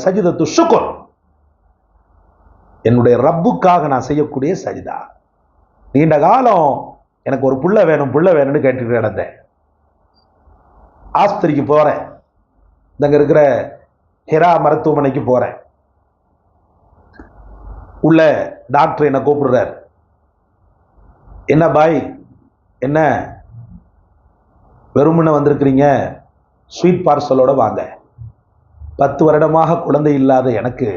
சஜிதத்து ஷுக்ர், என்னுடைய ரப்புக்காக நான் செய்யக்கூடிய சஜிதா. நீண்ட காலம் எனக்கு ஒரு புள்ள வேணும்னு கேட்டுட்டு கிடந்தேன். ஆஸ்பத்திரிக்கு போறேன், இங்க இருக்கிற ஹெரா மருத்துவமனைக்கு போறேன். உள்ள டாக்டர் என்ன கூப்பிடுறார். என்ன பாய், என்ன வெறுமனே வந்திருக்கிறீங்க, ஸ்வீட் பார்சலோட வாங்க. 10 வருடமாக குழந்தை இல்லாத எனக்கு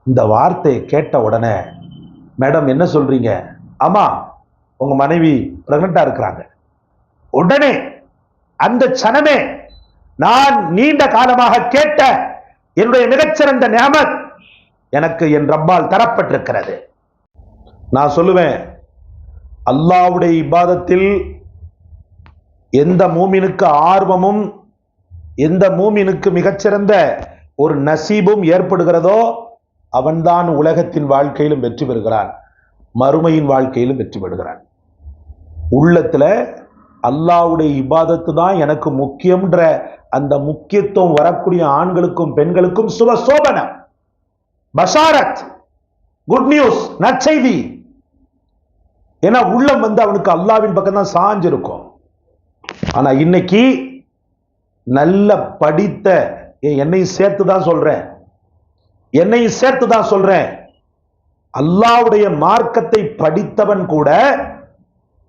இந்த வார்த்தையை கேட்ட உடனே, மேடம் என்ன சொல்றீங்க? ஆமா, உங்க மனைவி பிரெக்னண்டா இருக்கிறாங்க. உடனே அந்த சனமே நான் நீண்ட காலமாக கேட்ட என்னுடைய மிகச்சிறந்த நியாமத் எனக்கு என் ரப்பால் தரப்பட்டிருக்கிறது. நான் சொல்லுவேன், அல்லாஹ்வுடைய இபாதத்தில் எந்த மூமினுக்கு ஆர்வமும், எந்த மூமினுக்கு மிகச்சிறந்த ஒரு நசீபும் ஏற்படுகிறதோ அவன்தான் உலகத்தின் வாழ்க்கையிலும் வெற்றி பெறுகிறான், மறுமையின் வாழ்க்கையிலும் வெற்றி பெறுகிறான். உள்ளத்துல அல்லாஹ்வுடைய இபாதத்து தான் எனக்கு முக்கியம்ன்ற அந்த முக்கியத்துவம் வரக்கூடிய ஆண்களுக்கும் பெண்களுக்கும் சுபசோபனம், பஷாரத், குட் நியூஸ், நற்செய்தி. ஏன்னா உள்ளம் அவனுக்கு அல்லாஹ்வின் பக்கம் தான் சாஞ்சிருக்கும். ஆனா இன்னைக்கு நல்ல படித்த, என்னையும் சேர்த்து தான் சொல்றேன், அல்லாஹ்வுடைய மார்க்கத்தை படித்தவன் கூட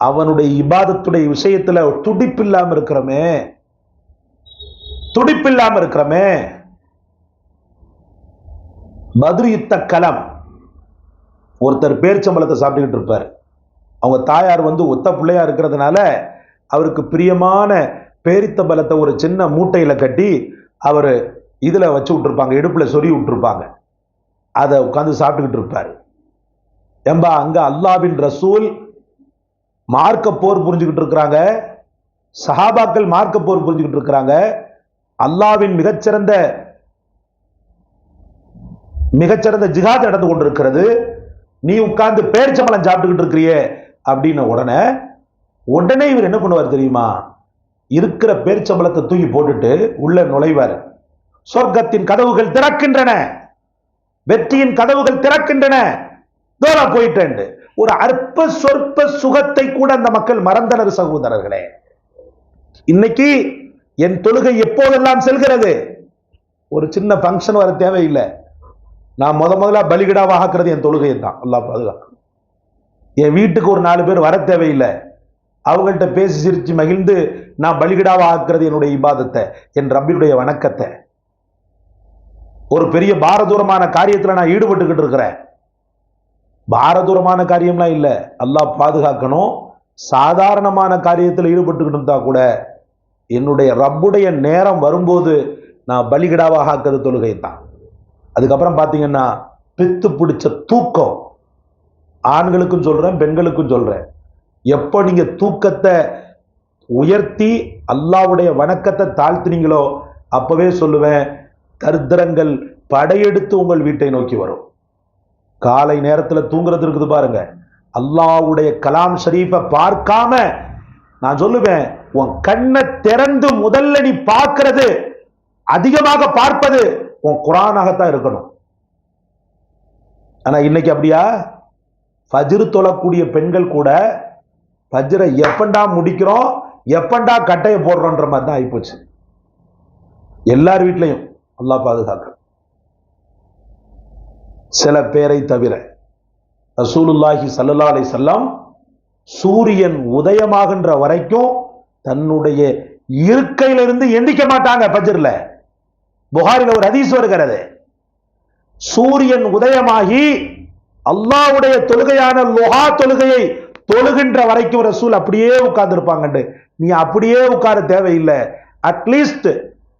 அவனுடைய இபாதத்துடைய விஷயத்துல துடிப்பில்லாம இருக்கிறமே. பத்ரு யுத்த களம், ஒருத்தர் பேரிச்சம்பழத்தை சாப்பிட்டுக்கிட்டு இருப்பார். அவங்க தாயார் ஒத்த பிள்ளையா இருக்கிறதுனால அவருக்கு பிரியமான பேரித்த பலத்தை ஒரு சின்ன மூட்டையில கட்டி அவர் இதுல வச்சு விட்டுருப்பாங்க, இடுப்புல சொறி விட்டுருப்பாங்க. அதை உட்கார்ந்து சாப்பிட்டுக்கிட்டு இருப்பார். ஏம்பா, அங்க அல்லாஹ்வின் ரசூல் மார்க்க போர் புரிஞ்சுக்கிட்டு இருக்கிறாங்க, சஹாபாக்கள் மார்க்க போர் புரிஞ்சுக்கிட்டு இருக்கிறாங்க, அல்லாஹ்வின் மிகச்சிறந்த ஜிஹாத் நடந்து கொண்டிருக்கிறது, நீ உட்கார்ந்து பேரிச்சம்பழம் சாப்பிட்டுக்கிட்டு இருக்கிறியே அப்படின்னு உடனே இவர் என்ன பண்ணுவார் தெரியுமா? இருக்கிற பேரிச்சம்பழத்தை தூக்கி போட்டுட்டு உள்ள நுழைவார். சொர்க்கத்தின் கதவுகள் திறக்கின்றன, வெற்றியின் கதவுகள் திறக்கின்றன, தூரம் போயிட்டேன். ஒரு அற்ப சொற்ப சுகத்தை கூட அந்த மக்கள் மறந்தனர். சகோதரர்களே, இன்னைக்கு என் தொழுகை எப்போதெல்லாம் செல்கிறது, ஒரு சின்ன பங்கன் வர தேவையில்லை. நான் முதல்ல பலிகிடாவாக ஆக்குறது என் தொழுகையை தான். அல்லாஹ் பாதுகாக்கும். என் வீட்டுக்கு ஒரு 4 பேர் வர தேவையில்லை, அவங்கள்ட்ட பேசி சிரிச்சு மகிழ்ந்து நான் பலிகிடாவாக ஆக்குறது என்னுடைய இபாதத்தை, என் ரப்பினுடைய வணக்கத்தை. ஒரு பெரிய பாரதூரமான காரியத்தில் நான் ஈடுபட்டுக்கிட்டு இருக்கிறேன். பாரதூரமான காரியம்லாம் இல்லை, அல்லாஹ் பாதுகாக்கணும். சாதாரணமான காரியத்தில் ஈடுபட்டுக்கிட்டு இருந்தா கூட என்னுடைய ரப்புடைய நேரம் வரும்போது நான் பலிகிடாவாக ஆக்குறது தொழுகை தான். அதுக்கப்புறம் பார்த்தீங்கன்னா பித்து பிடிச்ச தூக்கம், ஆண்களுக்கும் சொல்றேன் பெண்களுக்கும் சொல்றேன், எப்போ நீங்க தூக்கத்தை உயர்த்தி அல்லாஹ்வுடைய வணக்கத்தை தாழ்த்தினீங்களோ அப்பவே சொல்லுவேன், தரித்திரங்கள் படையெடுத்து உங்கள் வீட்டை நோக்கி வரும். காலை நேரத்தில் தூங்குறது இருக்குது பாருங்க, அல்லாஹ்வுடைய கலாம் ஷரீஃபை பார்க்காம, நான் சொல்லுவேன், உன் கண்ணை திறந்து முதல்ல நீ பார்க்கிறது, அதிகமாக பார்ப்பது உன் குர்ஆனாகத்தான் இருக்கணும். ஆனா இன்னைக்கு அப்படியா? ஃபஜ்ர் தொழக்கூடிய பெண்கள் கூட ஃபஜ்ரை எப்பண்டா முடிக்கிறோம், எப்பண்டா கட்டையை போடுறோன்ற மாதிரி தான் ஆயிப்போச்சு எல்லார் வீட்லையும். அல்லாஹ் பாதுகாக்க. சில பேரை தவிர ரசூலுல்லாஹி ஸல்லல்லாஹு அலைஹி வஸல்லம் சூரியன் உதயமாகின்ற வரைக்கும் தன்னுடைய இருக்கையிலிருந்து எந்திக்க மாட்டாங்க. ஃபஜ்ர்ல புகாரில ஒரு ஹதீஸ் வருகிறது, சூரியன் உதயமாகி அல்லாஹ்வுடைய தொழுகையான லுஹா தொழுகையை தொழுகின்ற வரைக்கும் ரசூல் அப்படியே உட்கார்ந்து இருப்பாங்க. நீ அப்படியே உட்கார தேவையில்லை, அட்லீஸ்ட்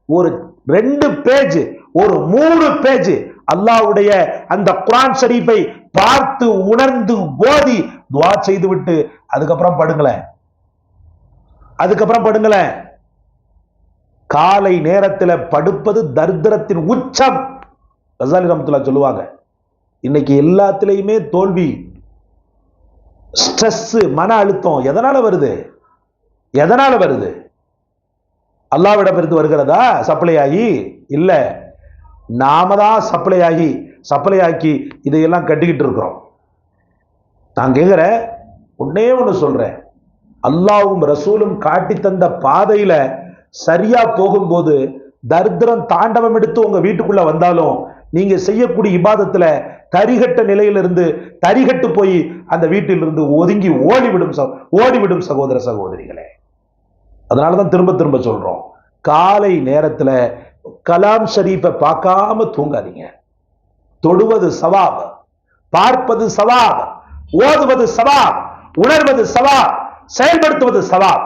ஒரு 2 பேஜ், ஒரு 3 பேஜ் அல்லாஹ்வுடைய அந்த குர்ஆன் ஷரீஃபை பார்த்து உணர்ந்து ஓதி துஆ செய்து விட்டு அதுக்கப்புறம் படுங்களேன். காலை நேரத்தில் படுப்பது தரித்திரத்தின் உச்சம். கஸாலி ரஹ்மத்துல்லாஹி சொல்லுவாங்க, இன்னைக்கு எல்லாத்திலையுமே தோல்வி, ஸ்ட்ரெஸ், மன அழுத்தம் எதனால வருது? அல்லாஹ்விடம் இருந்து வருகிறதா சப்ளை ஆகி? இல்ல, நாம தான் சப்ளை ஆக்கி இதையெல்லாம் கட்டிக்கிட்டு இருக்கிறோம். நான் கேட்கிற ஒன்னே ஒன்று சொல்றேன், அல்லாஹ்வும் ரசூலும் காட்டி தந்த பாதையில சரியா போகும்போது தரித்திரம் தாண்டவம் எடுத்து உங்க வீட்டுக்குள்ள வந்தாலும் நீங்க செய்யக்கூடிய இபாதத்துல தரிகட்ட நிலையிலிருந்து தரிகட்டு போய் அந்த வீட்டிலிருந்து ஒதுங்கி ஓடிவிடும் சகோதர சகோதரிகளே. அதனாலதான் திரும்ப திரும்ப சொல்றோம், காலை நேரத்துல கலாம் ஷரீஃபை பார்க்காம தூங்காதீங்க. தொடுவது சவாப், பார்ப்பது சவாப், ஓதுவது சவாப், உணர்வது சவாப், செயல்படுத்துவது சவாப்.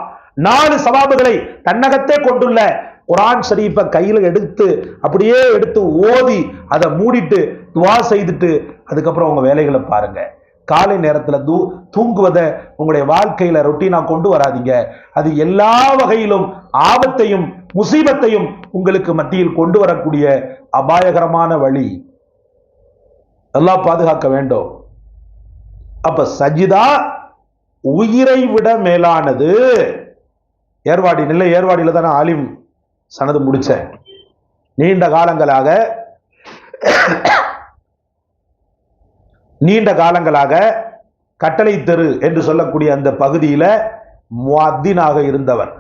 4 சவாபுகளை தன்னகத்தே கொண்டுள்ள குர்ஆன் ஷரீஃபை கையில அப்படியே எடுத்து ஓதி அதை மூடிட்டு துவா செய்துட்டு அதுக்கப்புறம் உங்க வேலைகளை பாருங்க. காலை நேரத்துல தூங்குவதை உங்களுடைய வாழ்க்கையில ரொட்டீனா கொண்டு வராதீங்க. அது எல்லா வகையிலும் ஆபத்தையும் முசீபத்தையும் உங்களுக்கு மத்தியில் கொண்டு வரக்கூடிய அபாயகரமான வழி. எல்லாம் பாதுகாக்க வேண்டும். அப்ப சஜிதா உயிரை விட மேலானது. ஏர்வாடியில தானே ஆலிம் சனது முடிச்சேன். நீண்ட காலங்களாக கட்டளை தெரு என்று சொல்லக்கூடிய அந்த பகுதியில முஅத்தினாக இருந்தவர்.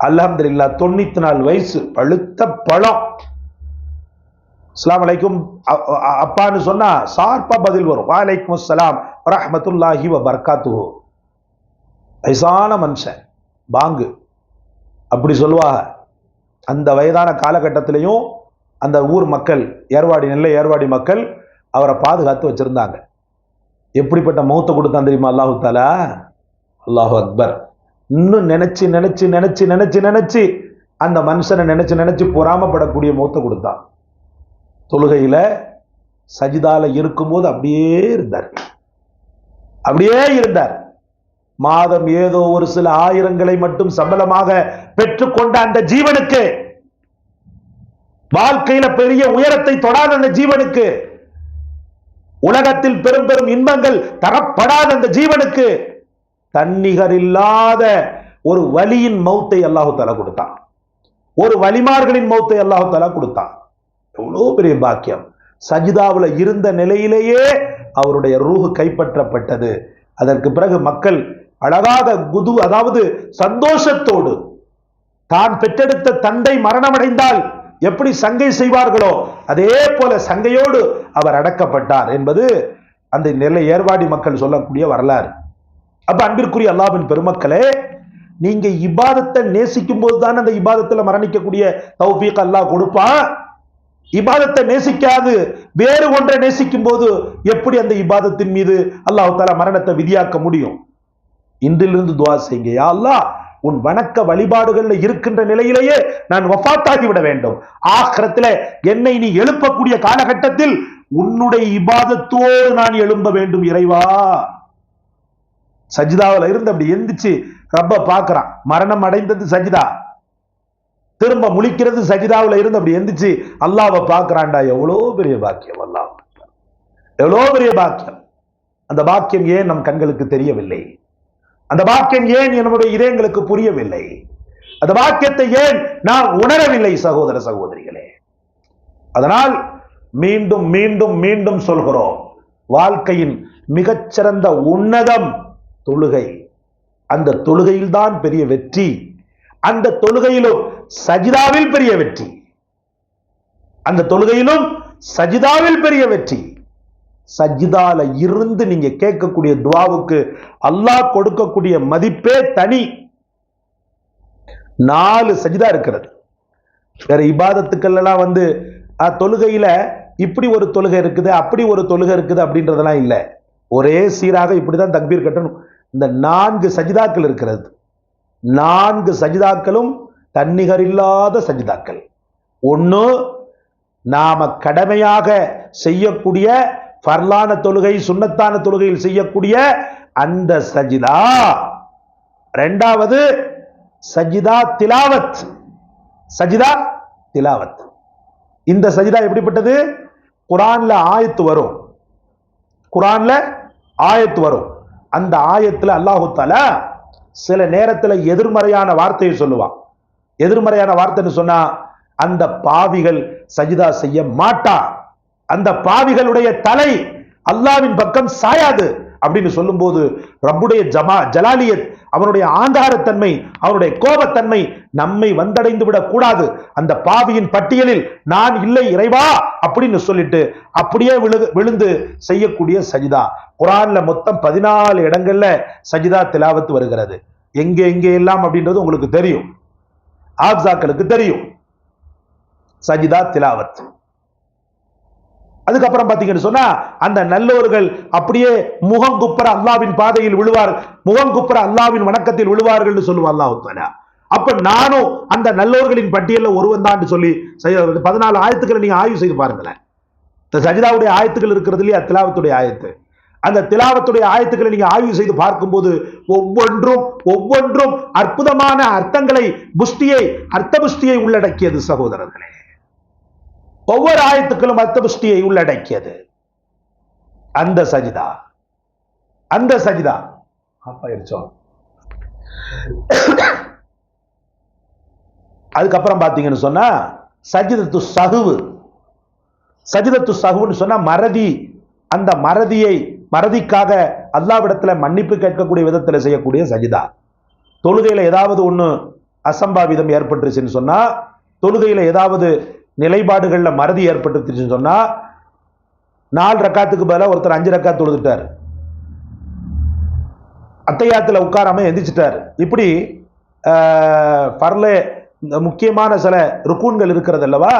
அல்ஹம்துலில்லாஹ் 94 வயசு, பழுத்த பழம். அஸ்ஸலாமு அலைக்கும் அப்பான்னு சொன்னா சார்பா பதில் வரும், வலைக்கும் அஸ்ஸலாம் ரஹ்மத்துல்லாஹி வ பரக்காத்துஹு. வயசான மனுஷன், பாங்கு அப்படி சொல்லுவாங்க. அந்த வயதான காலகட்டத்திலையும் அந்த ஊர் மக்கள், நெல்லை ஏர்வாடி மக்கள் அவரை பாதுகாத்து வச்சிருந்தாங்க. எப்படிப்பட்ட மௌத்தை கொடுத்தான் தெரியுமா அல்லாஹு தாலா? அல்லாஹு அக்பர். இன்னும் நினைச்சு நினைச்சு நினைச்சு நினைச்சு நினைச்சு அந்த மனுஷனை நினைச்சு நினைச்சு பொறாமப்படக்கூடிய மௌத்தை கொடுத்தான். தொழுகையில சஜிதால இருக்கும்போது அப்படியே இருந்தார். மாதம் ஏதோ ஒரு சில ஆயிரங்களை மட்டும் சம்பளமாக பெற்றுக்கொண்ட அந்த ஜீவனுக்கு, வாழ்க்கையில பெரிய உயரத்தை தொடாத அந்த ஜீவனுக்கு, உலகத்தில் பெரும் பெரும் இன்பங்கள் தரப்படாத அந்த ஜீவனுக்கு தன்னிகர் இல்லாத ஒரு வலியின் மௌத்தை அல்லாஹு தஆலா கொடுத்தான். ஒரு வலிமார்களின் மௌத்தை அல்லாஹு தஆலா கொடுத்தான். எவ்வளவு பெரிய பாக்கியம். சஜிதாவுல இருந்த நிலையிலேயே அவருடைய ரூஹ் கைப்பற்றப்பட்டது. அதற்கு பிறகு மக்கள் அழகாக அதாவது சந்தோஷத்தோடு, தான் பெற்றெடுத்த தந்தை மரணமடைந்தால் எப்படி சங்கை செய்வார்களோ அதே போல சங்கையோடு அவர் அடக்கப்பட்டார் என்பது அந்த நெல்லை ஏர்வாடி மக்கள் சொல்லக்கூடிய வரலாறு. அப்ப அன்பிற்குரிய அல்லாஹ்வின் பெருமக்களே, நீங்க இபாதத்தை நேசிக்கும் போதுதான் அந்த இபாதத்துல மரணிக்கக்கூடிய தௌஃபீக் அல்லாஹ் கொடுப்பான். இபாதத்தை நேசிக்காது வேறு ஒன்றை நேசிக்கும் போது எப்படி அந்த இபாதத்தின் மீது அல்லாஹ் தஆலா மரணத்தை விதியாக்க முடியும்? இன்றிலிருந்து துஆ செய்யுங்க, யா அல்லாஹ் உன் வணக்க வழிபாடுகள்ல இருக்கின்ற நிலையிலேயே நான் வஃபாத்தாகி விட வேண்டும். ஆகிரத்திலே என்னை நீ எழுப்பக்கூடிய காலகட்டத்தில் உன்னுடைய இபாதத்தோடு நான் எழும்ப வேண்டும் இறைவா. சஜிதாவில் இருந்து அப்படி எந்திரிச்சு ரப்ப பார்க்கிறான். மரணம் அடைந்தது சஜிதா, திரும்ப முழிக்கிறது சஜிதாவில் இருந்து அப்படி எந்திரிச்சு அல்லாஹ்வை பார்க்கிறான்டா. எவ்வளோ பெரிய பாக்கியம், அல்லாஹ் எவ்வளோ பெரிய பாக்கியம். அந்த பாக்கியம் ஏன் நம் கண்களுக்கு தெரியவில்லை? அந்த பாக்கியம் ஏன் நம்முடைய இதயங்களுக்கு புரியவில்லை? அந்த பாக்கியத்தை ஏன் நாம் உணரவில்லை சகோதர சகோதரிகளே? அதனால் மீண்டும் மீண்டும் மீண்டும் சொல்கிறோம், வாழ்க்கையின் மிகச்சிறந்த உன்னதம் தொழுகை. அந்த தொழுகையில் தான் பெரிய வெற்றி. அந்த தொழுகையிலும் சஜிதாவில் பெரிய வெற்றி. அந்த தொழுகையிலும் சஜிதாவில் பெரிய வெற்றி. சஜிதால இருந்து நீங்க கேட்கக்கூடிய துவாவுக்கு அல்லாஹ் கொடுக்கக்கூடிய மதிப்பே தனி. 4 சஜிதா இருக்கிறது. வேற இபாதத்துக்கள் எல்லாம் தொழுகையில இப்படி ஒரு தொழுகை இருக்குது, அப்படி ஒரு தொழுகை இருக்குது அப்படின்றதெல்லாம் இல்லை. ஒரே சீராக இப்படிதான் தக்பீர் கட்டணும். இந்த 4 சஜிதாக்கள் இருக்கிறது. 4 சஜிதாக்களும் தன்னிகர் இல்லாத சஜிதாக்கள். ஒன்று, நாம கடமையாக செய்யக்கூடிய ஃபர்லான தொழுகை, சுன்னத்தான தொழுகையில் செய்யக்கூடிய அந்த சஜிதா. 2வது சஜிதா திலாவத். சஜிதா திலாவத். இந்த சஜிதா எப்படிப்பட்டது? குர்ஆன்ல ஆயத்து வரும். குர்ஆன்ல ஆயத்து வரும். அந்த ஆயத்துல அல்லாஹ் தஆலா சில நேரத்தில் எதிர்மறையான வார்த்தையை சொல்லுவான். எதிர்மறையான வார்த்தைன்னு சொன்னா அந்த பாவிகள் சஜிதா செய்ய மாட்டா, அந்த பாவிகளுடைய தலை அல்லாவின் பக்கம் சாயாது அப்படின்னு சொல்லும்போது ரப்புடைய ஜலாலியத், அவனுடைய ஆங்காரத்தன்மை, அவனுடைய கோபத்தன்மை நம்மை வந்தடைந்து விடக் கூடாது. அந்த பாவியின் பட்டியலில் நான் இல்லை இறைவா அப்படின்னு சொல்லிட்டு அப்படியே விழுந்து செய்யக்கூடிய சஜிதா. குர்ஆன்ல மொத்தம் 14 இடங்கள்ல சஜிதா திலாவத் வருகிறது. எங்கே எங்கே எல்லாம் அப்படின்றது உங்களுக்கு தெரியும், ஆப்சாக்களுக்கு தெரியும். சஜிதா திலாவத். அதுக்கப்புறம் பாத்தீங்கன்னு சொன்னா அந்த நல்லோர்கள் அப்படியே முகங்குப்புற அல்லாவின் பாதையில் விழுவார், முகங்குப்புற அல்லாவின் வணக்கத்தில் விழுவார்கள் சொல்லுவா அல்லாஹ் தஆலா. அப்ப நானும் அந்த நல்லோர்களின் பட்டியலில் ஒருவன் தான் சொல்லி 14 ஆயத்துக்களை நீங்க ஆய்வு செய்து பாருங்களேன். சஜிதாவுடைய ஆயத்துக்கள் இருக்கிறது இல்லையா, திலாவத்துடைய ஆயத்து, அந்த திலாவத்துடைய ஆயத்துக்களை நீங்க ஆய்வு செய்து பார்க்கும்போது ஒவ்வொன்றும் அற்புதமான அர்த்தங்களை, புஷ்டியை, அர்த்த புஷ்டியை உள்ளடக்கியது சகோதரர்களே. ஒவ்வொரு ஆயத்துக்களும் அர்த்த புஷ்டியை உள்ளடக்கியது. அந்த சஜிதா அதுக்கப்புறம் பாத்தீங்கன்னு சொன்னா சஜிதத்து சஹ்வு. சஜிதத்து சஹ்வுன்னு சொன்னா மறதி. அந்த மறதிக்காக அல்லாஹ்விடத்துல மன்னிப்பு கேட்கக்கூடிய விதத்தில் செய்யக்கூடிய சஜிதா. தொழுகையில ஏதாவது ஒண்ணு அசம்பாவிதம் ஏற்பட்டுருச்சுன்னு சொன்னா, தொழுகையில ஏதாவது நிலைப்பாடுகள்ல மறதி ஏற்பட்டுருச்சுன்னு சொன்னா, 4 ரக்காத்துக்கு பதிலாக ஒருத்தர் 5 ரக்காத் தொழுதுட்டார், அத்தையாத்துல உட்காராம எந்திரிச்சிட்டார். இப்படி பர்லே முக்கியமான சில ருக்கூன்கள் இருக்கிறது அல்லவா,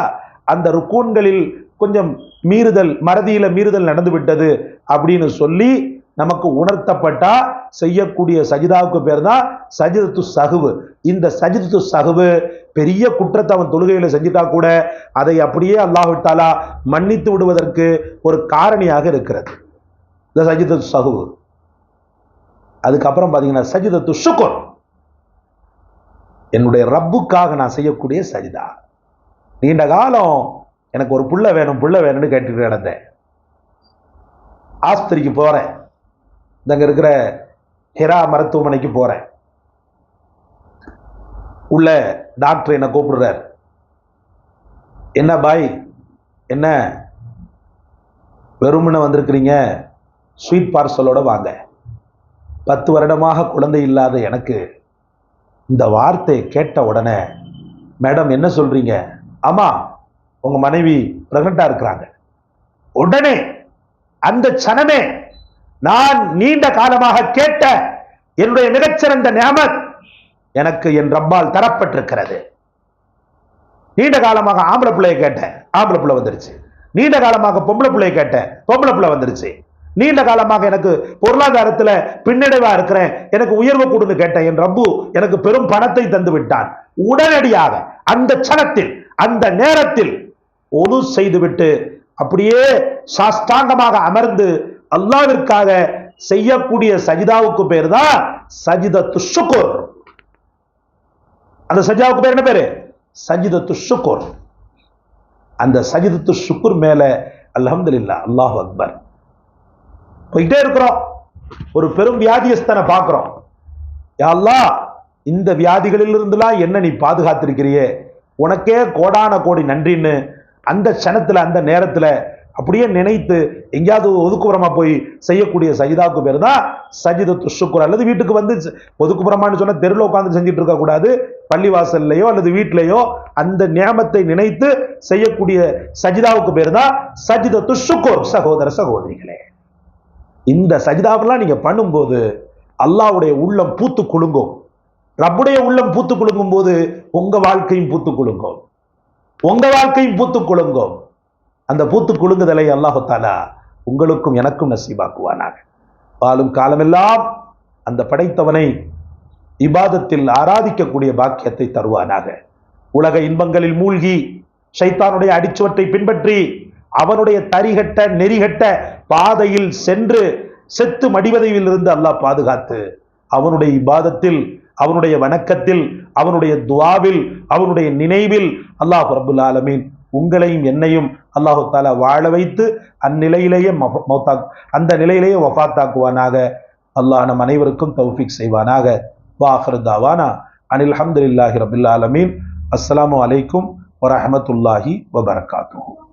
அந்த ருக்கூன்களில் கொஞ்சம் மீறுதல், மறதியில மீறுதல் நடந்து விட்டது அப்படின்னு சொல்லி நமக்கு உணர்த்தப்பட்டா செய்யக்கூடிய சஜிதாவுக்கு பேர் தான் சஜிதத்து சஹ்வு. இந்த சஜிதத்து சஹ்வு பெரிய குற்றத்தை அவன் தொழுகையில செஞ்சுட்டா கூட அதை அப்படியே அல்லாஹ் தஆலா மன்னித்து விடுவதற்கு ஒரு காரணியாக இருக்கிறது இந்த சஜிதத்து சஹ்வு. அதுக்கப்புறம் பாத்தீங்கன்னா சஜிதத்து ஷுக்ர், என்னுடைய ரப்புக்காக நான் செய்யக்கூடிய சஜிதா. நீண்ட காலம் எனக்கு ஒரு புள்ள வேணும்னு கேட்டுட்டு கிடந்தேன். ஆஸ்பத்திரிக்கு போறேன், அங்க இருக்கிற ஹிரா மருத்துவமனைக்கு போறேன். உள்ள டாக்டர் என்ன கூப்பிடுறார். என்ன பாய், என்ன வெறுமனே வந்திருக்கிறீங்க, ஸ்வீட் பார்சலோட வாங்க. 10 வருடமாக குழந்தை இல்லாத எனக்கு இந்த வார்த்தை கேட்ட உடனே, மேடம் என்ன சொல்றீங்க? ஆமா, உங்க மனைவி பிரெக்னண்டா இருக்கிறாங்க. உடனே அந்த சனமே நான் நீண்ட காலமாக கேட்ட என்னுடைய மிகச்சிறந்த நியமத் எனக்கு என் ரப்பால் தரப்பட்டிருக்கிறது. நீண்ட காலமாக ஆம்பளை பிள்ளையை கேட்டேன், ஆம்பளை பிள்ளை வந்துருச்சு. நீண்ட காலமாக பொம்பளை பிள்ளையை கேட்டேன், பொம்பளை பிள்ளை வந்துருச்சு. நீண்ட காலமாக எனக்கு பொருளாதாரத்துல பின்னடைவா இருக்கிறேன், எனக்கு உயர்வு கொடுன்னு கேட்டேன், என் ரப்பு எனக்கு பெரும் பணத்தை தந்து விட்டான். உடனடியாக அந்த சனத்தில், அந்த நேரத்தில் ஒது செய்துவிட்டு அப்படியே சாஷ்டாங்கமாக அமர்ந்து அல்லாஹ்விற்காக செய்யக்கூடிய சஜிதாவுக்கு பேர் தான் சஜிதத்து ஷுக்ர். அந்த சஜிதாவுக்கு பேர் என்ன பேரு? சஜிதத்து ஷுக்ர். அந்த சஜிதத்து ஷுக்ர் மேல அல்ஹம்துலில்லாஹ், அல்லாஹு அக்பர் போயிட்டே இருக்கிறோம். ஒரு பெரும் வியாதியஸ்தனை பார்க்கிறோம். யா அல்லாஹ், இந்த வியாதிகளில் இருந்துலாம் என்ன நீ பாதுகாத்திருக்கிறியே, உனக்கே கோடான கோடி நன்றின்னு அந்த க்ஷணத்துல, அந்த நேரத்துல அப்படியே நினைத்து எங்கேயாவது ஒதுக்குப்புறமா போய் செய்யக்கூடிய சஜிதாவுக்கு பேர் தான் சஜிதத்து ஷுக்ர். அல்லது வீட்டுக்கு வந்து ஒதுக்குப்புறமான்னு சொன்னா தெருவில் உட்காந்து செஞ்சுட்டு இருக்க கூடாது, பள்ளிவாசல்லையோ அல்லது வீட்டிலேயோ அந்த நியமத்தை நினைத்து செய்யக்கூடிய சஜிதாவுக்கு பேர் தான் சஜிதத்து ஷுக்ர். சகோதர சகோதரிகளே, இந்த சஜிதாவெல்லாம் நீங்க பண்ணும்போது அல்லாஹ்வுடைய உள்ளம் பூத்து குலுங்கும். ரப்புடைய உள்ளம் பூத்து குலுங்கும் போது உங்க வாழ்க்கையும் பூத்து குலுங்கும், உங்க வாழ்க்கையும் பூத்து குலுங்கும். அந்த பூத்து குலுங்குதலை அல்லாஹ் தஆலா உங்களுக்கும் எனக்கும் நசீபாக்குவானாக. வாழும் காலமெல்லாம் அந்த படைத்தவனை இபாதத்தில் ஆராதிக்கக்கூடிய பாக்கியத்தை தருவானாக. உலக இன்பங்களில் மூழ்கி ஷைத்தானுடைய அடிச்சுவற்றை பின்பற்றி அவனுடைய தரிகட்ட நெறிகட்ட பாதையில் சென்று செத்து மடிவதையில் இருந்து அல்லாஹ் பாதுகாத்து அவனுடைய இபாதத்தில், அவனுடைய வணக்கத்தில், அவனுடைய துஆவில், அவனுடைய நினைவில் அல்லாஹ் ரப்புல் ஆலமீன் உங்களையும் என்னையும் அல்லாஹு தஆலா வாழ வைத்து அந்நிலையிலேயே அந்த நிலையிலேயே வஃபாத்தாக்குவானாக. அல்லாஹ் நம் அனைவருக்கும் தௌஃபீக் செய்வானாக. வ ஆகிரு தாவானா அனில் ஹம்துலில்லாஹி ரப்பில் ஆலமீன். அஸ்ஸலாமு அலைக்கும் வரஹ்மத்துல்லாஹி வபரகாத்துஹு.